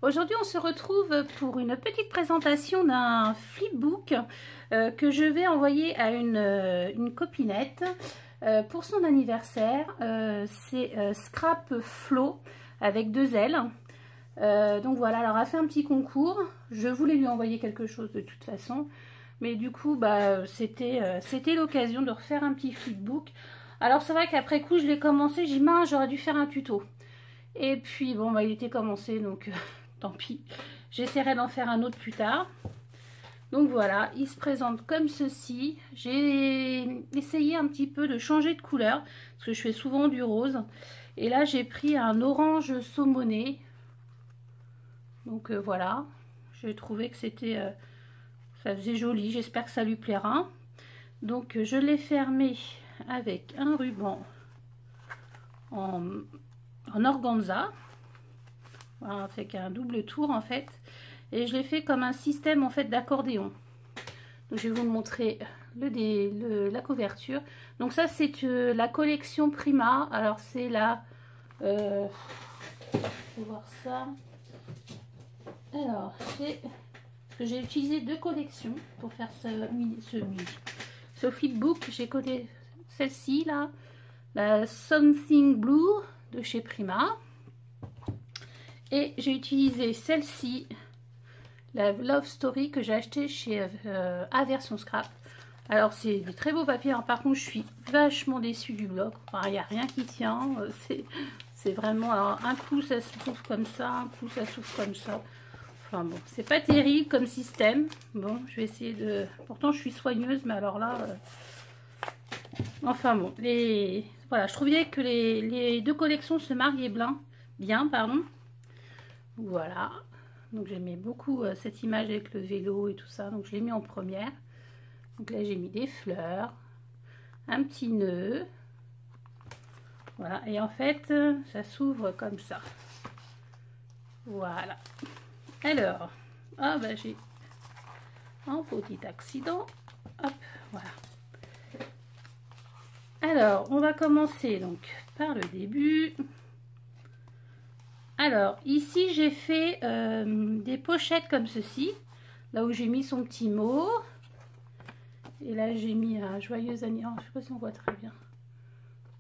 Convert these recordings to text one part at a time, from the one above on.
Aujourd'hui, on se retrouve pour une petite présentation d'un flipbook que je vais envoyer à une copinette pour son anniversaire. C'est Scrap Flow avec 2 L. Donc voilà, alors elle a fait un petit concours. Je voulais lui envoyer quelque chose de toute façon. Mais du coup, c'était l'occasion de refaire un petit flipbook. Alors c'est vrai qu'après coup, je l'ai commencé. J'ai dit, mince, j'aurais dû faire un tuto. Et puis bon, il était commencé, donc tant pis. J'essaierai d'en faire un autre plus tard. Donc voilà, il se présente comme ceci. J'ai essayé un petit peu de changer de couleur, parce que je fais souvent du rose. Et là, j'ai pris un orange saumoné. Donc voilà, j'ai trouvé que c'était, ça faisait joli. J'espère que ça lui plaira. Donc je l'ai fermé avec un ruban en organza. Voilà, avec un double tour en fait. Et je l'ai fait comme un système en fait d'accordéon. Donc je vais vous montrer la couverture. Donc ça c'est la collection Prima. Alors c'est la... on va voir ça. Alors j'ai utilisé 2 collections pour faire ce flipbook. J'ai collé celle-ci là, la Something Blue de chez Prima. Et j'ai utilisé celle-ci, la Love Story, que j'ai acheté chez Aversion Scrap. Alors c'est des très beaux papiers. Alors, par contre je suis vachement déçue du bloc. Enfin, il n'y a rien qui tient. C'est vraiment... Alors, un coup ça s'ouvre comme ça, un coup ça s'ouvre comme ça. Enfin bon, c'est pas terrible comme système. Bon, je vais essayer de... Pourtant je suis soigneuse, mais alors là... Enfin bon, voilà, je trouvais que les 2 collections se mariaient bien, pardon. Voilà, donc j'aimais beaucoup cette image avec le vélo et tout ça, donc je l'ai mis en première. Donc là j'ai mis des fleurs, un petit nœud, voilà, et en fait ça s'ouvre comme ça. Voilà. Alors, ah bah j'ai un petit accident, hop, voilà. Alors on va commencer donc par le début. Alors, ici, j'ai fait des pochettes comme ceci, là où j'ai mis son petit mot. Et là, j'ai mis un joyeux anniversaire, je ne sais pas si on voit très bien,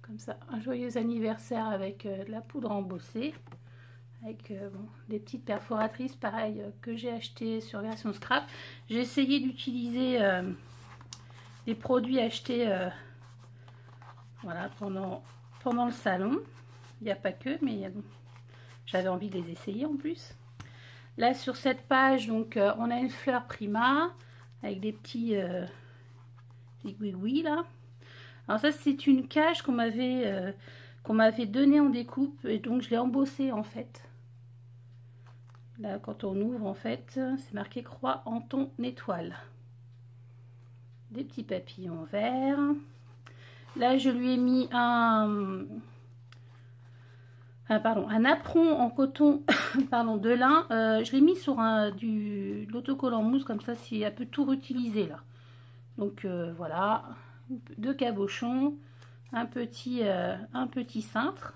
comme ça, un joyeux anniversaire avec de la poudre embossée, avec bon, des petites perforatrices, pareil, que j'ai acheté sur Version Scrap. J'ai essayé d'utiliser des produits achetés voilà, pendant le salon. Il n'y a pas que, mais... J'avais envie de les essayer en plus. Là sur cette page, donc on a une fleur Prima avec des petits oui là. Alors ça c'est une cage qu'on m'avait donnée en découpe et donc je l'ai embossée en fait. Là quand on ouvre en fait, c'est marqué croix en ton étoile. Des petits papillons verts. Là je lui ai mis un apron en coton pardon, de lin. Je l'ai mis sur de l'autocollant mousse, comme ça si elle peut tout réutiliser là. Donc voilà, 2 cabochons, un petit cintre.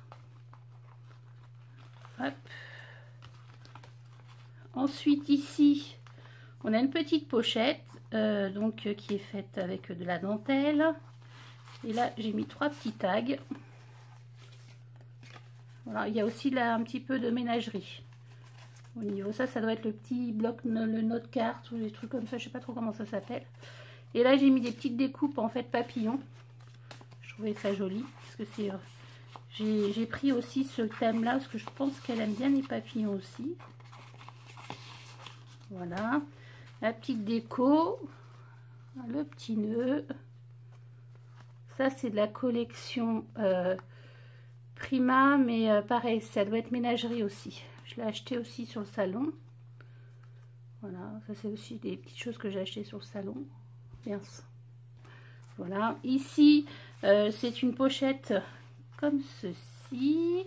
Hop. Ensuite ici, on a une petite pochette donc qui est faite avec de la dentelle. Et là j'ai mis 3 petits tags. Voilà, il y a aussi là un petit peu de ménagerie. Au niveau ça doit être le petit bloc, le note carte ou des trucs comme ça, je sais pas trop comment ça s'appelle. Et là j'ai mis des petites découpes en fait papillons. Je trouvais ça joli parce que c'est j'ai pris aussi ce thème là parce que je pense qu'elle aime bien les papillons aussi. Voilà, la petite déco, le petit nœud. Ça c'est de la collection Prima, mais pareil, ça doit être ménagerie aussi. Je l'ai acheté aussi sur le salon. Voilà, ça c'est aussi des petites choses que j'ai achetées sur le salon. Bien. Voilà, ici c'est une pochette comme ceci.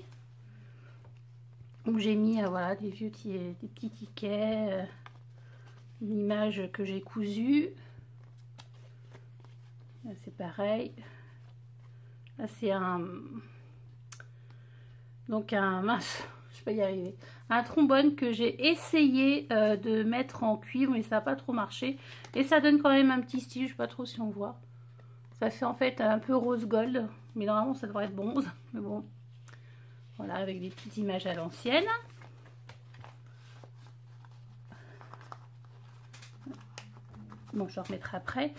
Où j'ai mis voilà, des petits tickets, une image que j'ai cousue. Là c'est pareil. Là c'est un... Donc mince, je vais y arriver. Un trombone que j'ai essayé de mettre en cuivre, mais ça n'a pas trop marché. Et ça donne quand même un petit style, je sais pas trop si on voit. Ça fait en fait un peu rose gold, mais normalement ça devrait être bronze. Mais bon, voilà, avec des petites images à l'ancienne. Bon, je le remettrai après.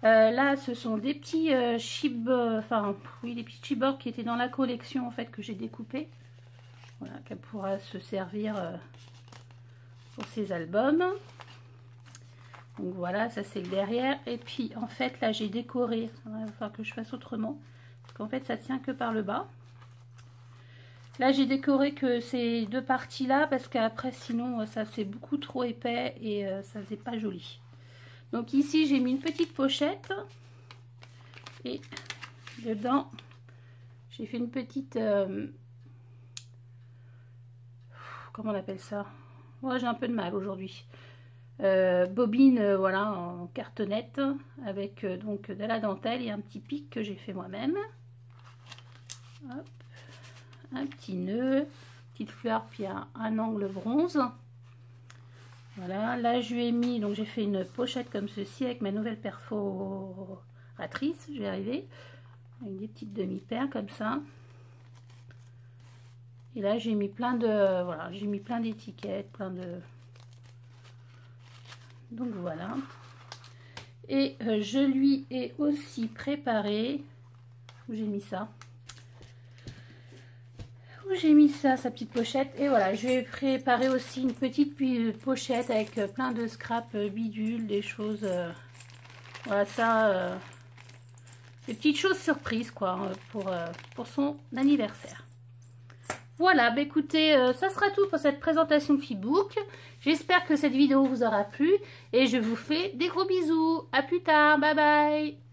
Là, ce sont des petits des petits chipboards qui étaient dans la collection en fait que j'ai découpé. Voilà, qu'elle pourra se servir pour ses albums. Donc voilà, ça c'est le derrière. Et puis en fait là j'ai décoré. Il va falloir que je fasse autrement parce qu'en fait ça tient que par le bas. Là j'ai décoré que ces deux parties là parce qu'après sinon ça fait beaucoup trop épais et ça faisait pas joli. Donc ici j'ai mis une petite pochette et dedans j'ai fait une petite comment on appelle ça? Ouais, j'ai un peu de mal aujourd'hui. Bobine voilà en cartonnette avec donc de la dentelle et un petit pic que j'ai fait moi-même. Un petit nœud, petite fleur puis un angle bronze. Voilà, là je lui ai mis, donc j'ai fait une pochette comme ceci avec ma nouvelle perforatrice, je vais y arriver, avec des petites demi-paires comme ça. Et là j'ai mis plein de, voilà, j'ai mis plein d'étiquettes, plein de... Donc voilà. Et je lui ai aussi préparé, où j'ai mis ça, sa petite pochette. Et voilà, je vais préparer aussi une petite pochette avec plein de scraps bidules, des choses, voilà ça, des petites choses surprises quoi, pour son anniversaire. Voilà, bah écoutez, ça sera tout pour cette présentation de Flipbook. J'espère que cette vidéo vous aura plu et je vous fais des gros bisous. À plus tard, bye bye.